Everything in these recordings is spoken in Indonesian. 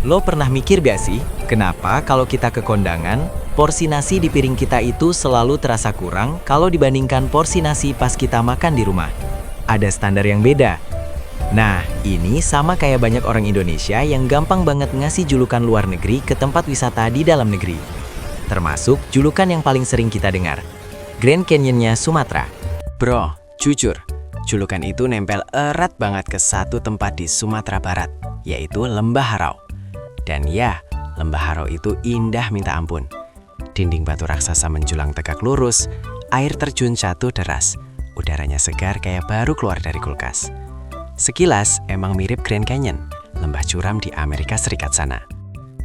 Lo pernah mikir gak sih, kenapa kalau kita ke kondangan, porsi nasi di piring kita itu selalu terasa kurang kalau dibandingkan porsi nasi pas kita makan di rumah? Ada standar yang beda. Nah, ini sama kayak banyak orang Indonesia yang gampang banget ngasih julukan luar negeri ke tempat wisata di dalam negeri. Termasuk julukan yang paling sering kita dengar, Grand Canyon-nya Sumatera. Bro, jujur, julukan itu nempel erat banget ke satu tempat di Sumatera Barat, yaitu Lembah Harau. Dan ya, Lembah Harau itu indah minta ampun. Dinding batu raksasa menjulang tegak lurus, air terjun jatuh deras, udaranya segar kayak baru keluar dari kulkas. Sekilas emang mirip Grand Canyon, lembah curam di Amerika Serikat sana.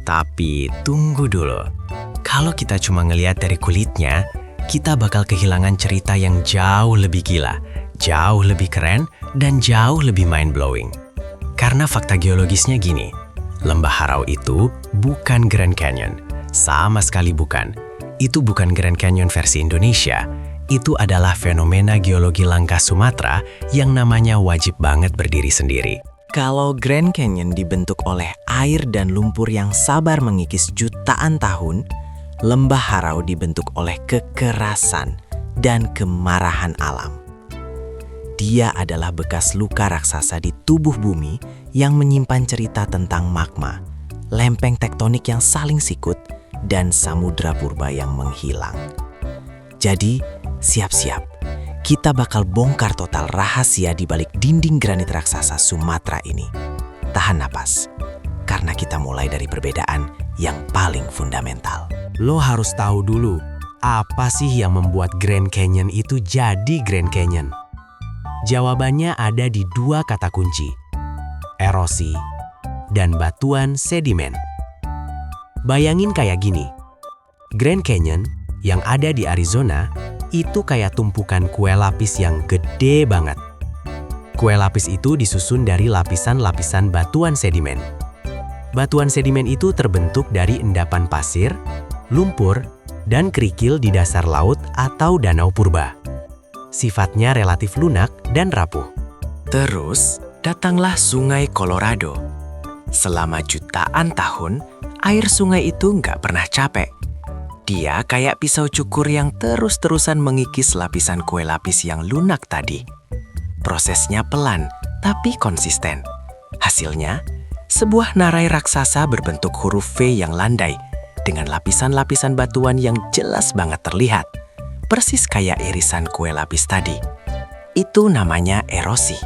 Tapi tunggu dulu, kalau kita cuma ngelihat dari kulitnya, kita bakal kehilangan cerita yang jauh lebih gila, jauh lebih keren, dan jauh lebih mind-blowing. Karena fakta geologisnya gini, Lembah Harau itu bukan Grand Canyon, sama sekali bukan. Itu bukan Grand Canyon versi Indonesia, itu adalah fenomena geologi langka Sumatera yang namanya wajib banget berdiri sendiri. Kalau Grand Canyon dibentuk oleh air dan lumpur yang sabar mengikis jutaan tahun, Lembah Harau dibentuk oleh kekerasan dan kemarahan alam. Dia adalah bekas luka raksasa di tubuh bumi yang menyimpan cerita tentang magma, lempeng tektonik yang saling sikut, dan samudra purba yang menghilang. Jadi, siap-siap. Kita bakal bongkar total rahasia di balik dinding granit raksasa Sumatera ini. Tahan napas, karena kita mulai dari perbedaan yang paling fundamental. Lo harus tahu dulu, apa sih yang membuat Grand Canyon itu jadi Grand Canyon? Jawabannya ada di dua kata kunci, erosi dan batuan sedimen. Bayangin kayak gini, Grand Canyon yang ada di Arizona itu kayak tumpukan kue lapis yang gede banget. Kue lapis itu disusun dari lapisan-lapisan batuan sedimen. Batuan sedimen itu terbentuk dari endapan pasir, lumpur, dan kerikil di dasar laut atau danau purba. Sifatnya relatif lunak dan rapuh. Terus, datanglah Sungai Colorado. Selama jutaan tahun, air sungai itu nggak pernah capek. Dia kayak pisau cukur yang terus-terusan mengikis lapisan kue lapis yang lunak tadi. Prosesnya pelan, tapi konsisten. Hasilnya, sebuah narai raksasa berbentuk huruf V yang landai, dengan lapisan-lapisan batuan yang jelas banget terlihat. Persis kayak irisan kue lapis tadi. Itu namanya erosi.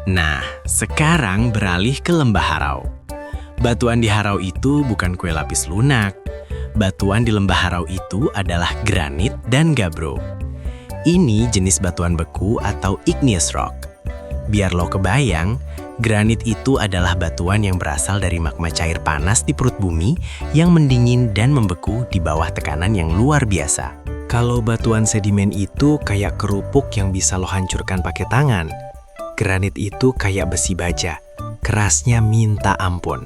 Nah, sekarang beralih ke Lembah Harau. Batuan di Harau itu bukan kue lapis lunak. Batuan di Lembah Harau itu adalah granit dan gabbro. Ini jenis batuan beku atau igneous rock. Biar lo kebayang, granit itu adalah batuan yang berasal dari magma cair panas di perut bumi yang mendingin dan membeku di bawah tekanan yang luar biasa. Kalau batuan sedimen itu kayak kerupuk yang bisa lo hancurkan pakai tangan. Granit itu kayak besi baja, kerasnya minta ampun.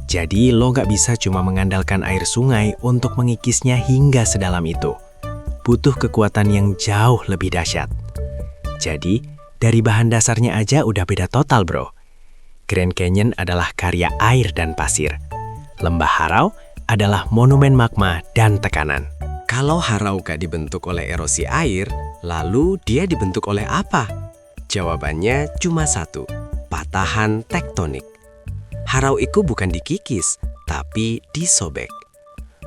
Jadi lo nggak bisa cuma mengandalkan air sungai untuk mengikisnya hingga sedalam itu. Butuh kekuatan yang jauh lebih dahsyat. Jadi, dari bahan dasarnya aja udah beda total, bro. Grand Canyon adalah karya air dan pasir. Lembah Harau adalah monumen magma dan tekanan. Kalau Harau gak dibentuk oleh erosi air, lalu dia dibentuk oleh apa? Jawabannya cuma satu, patahan tektonik. Harau itu bukan dikikis, tapi disobek.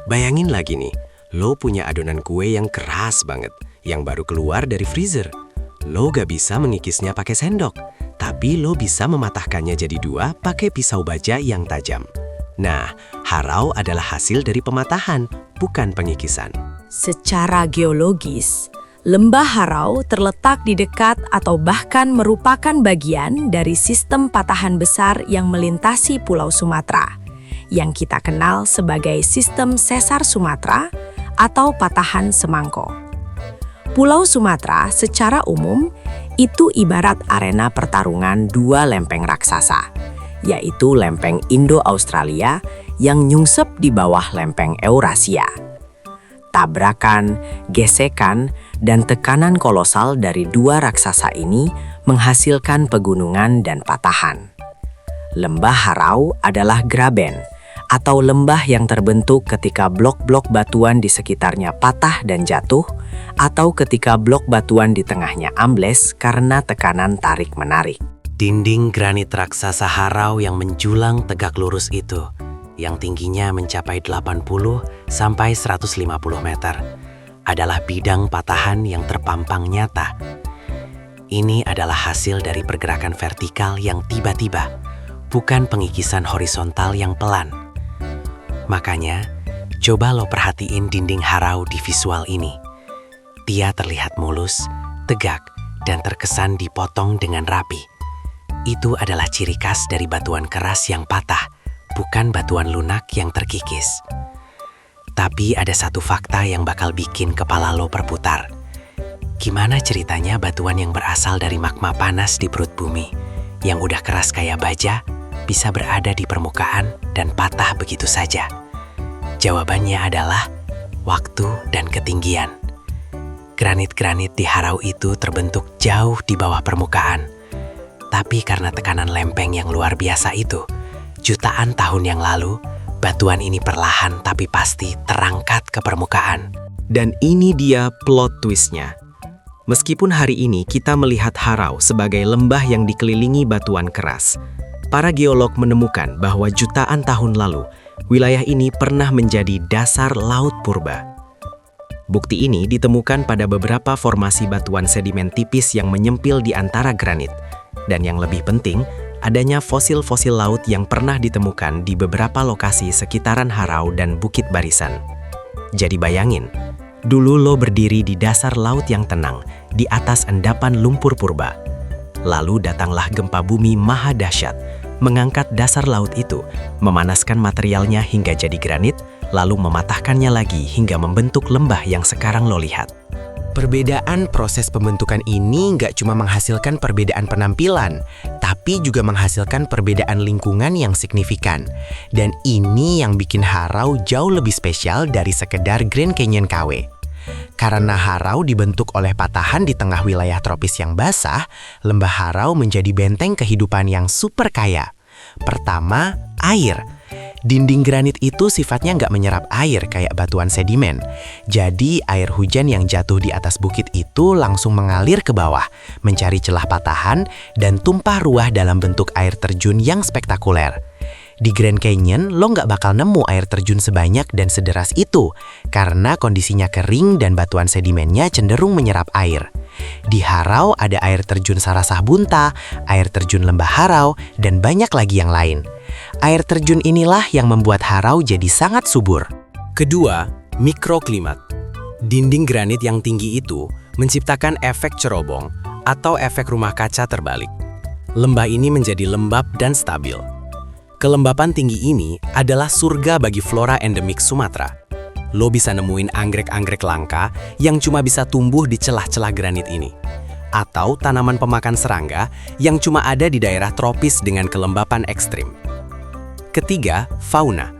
Bayangin lagi nih, lo punya adonan kue yang keras banget, yang baru keluar dari freezer. Lo gak bisa mengikisnya pakai sendok, tapi lo bisa mematahkannya jadi dua pakai pisau baja yang tajam. Nah, Harau adalah hasil dari pematahan, bukan pengikisan. Secara geologis, Lembah Harau terletak di dekat atau bahkan merupakan bagian dari sistem patahan besar yang melintasi Pulau Sumatera, yang kita kenal sebagai sistem sesar Sumatera atau patahan semangko. Pulau Sumatera secara umum itu ibarat arena pertarungan dua lempeng raksasa, yaitu lempeng Indo-Australia yang nyungsep di bawah lempeng Eurasia. Tabrakan, gesekan, dan tekanan kolosal dari dua raksasa ini menghasilkan pegunungan dan patahan. Lembah Harau adalah graben, atau lembah yang terbentuk ketika blok-blok batuan di sekitarnya patah dan jatuh, atau ketika blok batuan di tengahnya ambles karena tekanan tarik-menarik. Dinding granit raksasa Harau yang menjulang tegak lurus itu, yang tingginya mencapai 80 sampai 150 meter, adalah bidang patahan yang terpampang nyata. Ini adalah hasil dari pergerakan vertikal yang tiba-tiba, bukan pengikisan horizontal yang pelan. Makanya, coba lo perhatiin dinding Harau di visual ini. Dia terlihat mulus, tegak, dan terkesan dipotong dengan rapi. Itu adalah ciri khas dari batuan keras yang patah, bukan batuan lunak yang terkikis. Tapi ada satu fakta yang bakal bikin kepala lo berputar. Gimana ceritanya batuan yang berasal dari magma panas di perut bumi, yang udah keras kayak baja, bisa berada di permukaan dan patah begitu saja? Jawabannya adalah waktu dan ketinggian. Granit-granit di Harau itu terbentuk jauh di bawah permukaan. Tapi karena tekanan lempeng yang luar biasa itu, jutaan tahun yang lalu, batuan ini perlahan tapi pasti terangkat ke permukaan. Dan ini dia plot twistnya. Meskipun hari ini kita melihat Harau sebagai lembah yang dikelilingi batuan keras, para geolog menemukan bahwa jutaan tahun lalu, wilayah ini pernah menjadi dasar laut purba. Bukti ini ditemukan pada beberapa formasi batuan sedimen tipis yang menyempil di antara granit. Dan yang lebih penting, adanya fosil-fosil laut yang pernah ditemukan di beberapa lokasi sekitaran Harau dan Bukit Barisan. Jadi bayangin, dulu lo berdiri di dasar laut yang tenang, di atas endapan lumpur purba. Lalu datanglah gempa bumi maha dahsyat, mengangkat dasar laut itu, memanaskan materialnya hingga jadi granit, lalu mematahkannya lagi hingga membentuk lembah yang sekarang lo lihat. Perbedaan proses pembentukan ini nggak cuma menghasilkan perbedaan penampilan, tapi juga menghasilkan perbedaan lingkungan yang signifikan. Dan ini yang bikin Harau jauh lebih spesial dari sekedar Grand Canyon KW. Karena Harau dibentuk oleh patahan di tengah wilayah tropis yang basah, lembah Harau menjadi benteng kehidupan yang super kaya. Pertama, air. Dinding granit itu sifatnya nggak menyerap air kayak batuan sedimen. Jadi air hujan yang jatuh di atas bukit itu langsung mengalir ke bawah, mencari celah patahan, dan tumpah ruah dalam bentuk air terjun yang spektakuler. Di Grand Canyon, lo nggak bakal nemu air terjun sebanyak dan sederas itu, karena kondisinya kering dan batuan sedimennya cenderung menyerap air. Di Harau ada air terjun Sarasah Bunta, air terjun Lembah Harau, dan banyak lagi yang lain. Air terjun inilah yang membuat Harau jadi sangat subur. Kedua, mikroklimat. Dinding granit yang tinggi itu menciptakan efek cerobong atau efek rumah kaca terbalik. Lembah ini menjadi lembab dan stabil. Kelembapan tinggi ini adalah surga bagi flora endemik Sumatera. Lo bisa nemuin anggrek-anggrek langka yang cuma bisa tumbuh di celah-celah granit ini. Atau tanaman pemakan serangga yang cuma ada di daerah tropis dengan kelembapan ekstrim. Ketiga, fauna.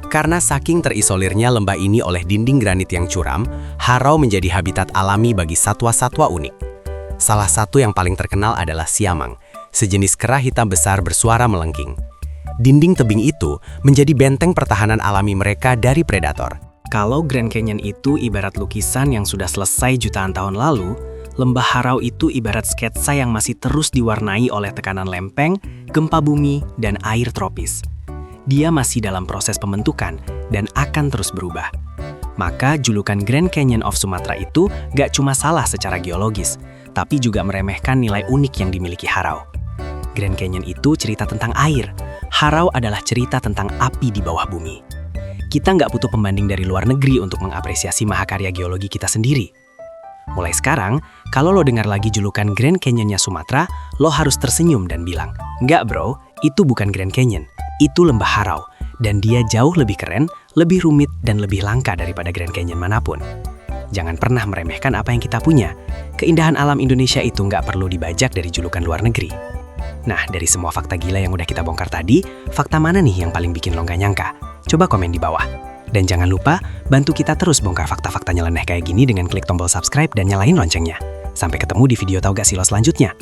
Karena saking terisolirnya lembah ini oleh dinding granit yang curam, Harau menjadi habitat alami bagi satwa-satwa unik. Salah satu yang paling terkenal adalah siamang, sejenis kera hitam besar bersuara melengking. Dinding tebing itu menjadi benteng pertahanan alami mereka dari predator. Kalau Grand Canyon itu ibarat lukisan yang sudah selesai jutaan tahun lalu, lembah Harau itu ibarat sketsa yang masih terus diwarnai oleh tekanan lempeng, gempa bumi, dan air tropis. Dia masih dalam proses pembentukan dan akan terus berubah. Maka julukan Grand Canyon of Sumatra itu gak cuma salah secara geologis, tapi juga meremehkan nilai unik yang dimiliki Harau. Grand Canyon itu cerita tentang air. Harau adalah cerita tentang api di bawah bumi. Kita nggak butuh pembanding dari luar negeri untuk mengapresiasi mahakarya geologi kita sendiri. Mulai sekarang, kalau lo dengar lagi julukan Grand Canyon-nya Sumatera, lo harus tersenyum dan bilang, "Nggak bro, itu bukan Grand Canyon, itu lembah Harau. Dan dia jauh lebih keren, lebih rumit, dan lebih langka daripada Grand Canyon manapun." Jangan pernah meremehkan apa yang kita punya. Keindahan alam Indonesia itu nggak perlu dibajak dari julukan luar negeri. Nah, dari semua fakta gila yang udah kita bongkar tadi, fakta mana nih yang paling bikin lo nggak nyangka? Coba komen di bawah. Dan jangan lupa, bantu kita terus bongkar fakta-fakta nyeleneh kayak gini dengan klik tombol subscribe dan nyalain loncengnya. Sampai ketemu di video Tahu Gak Sih Lo selanjutnya.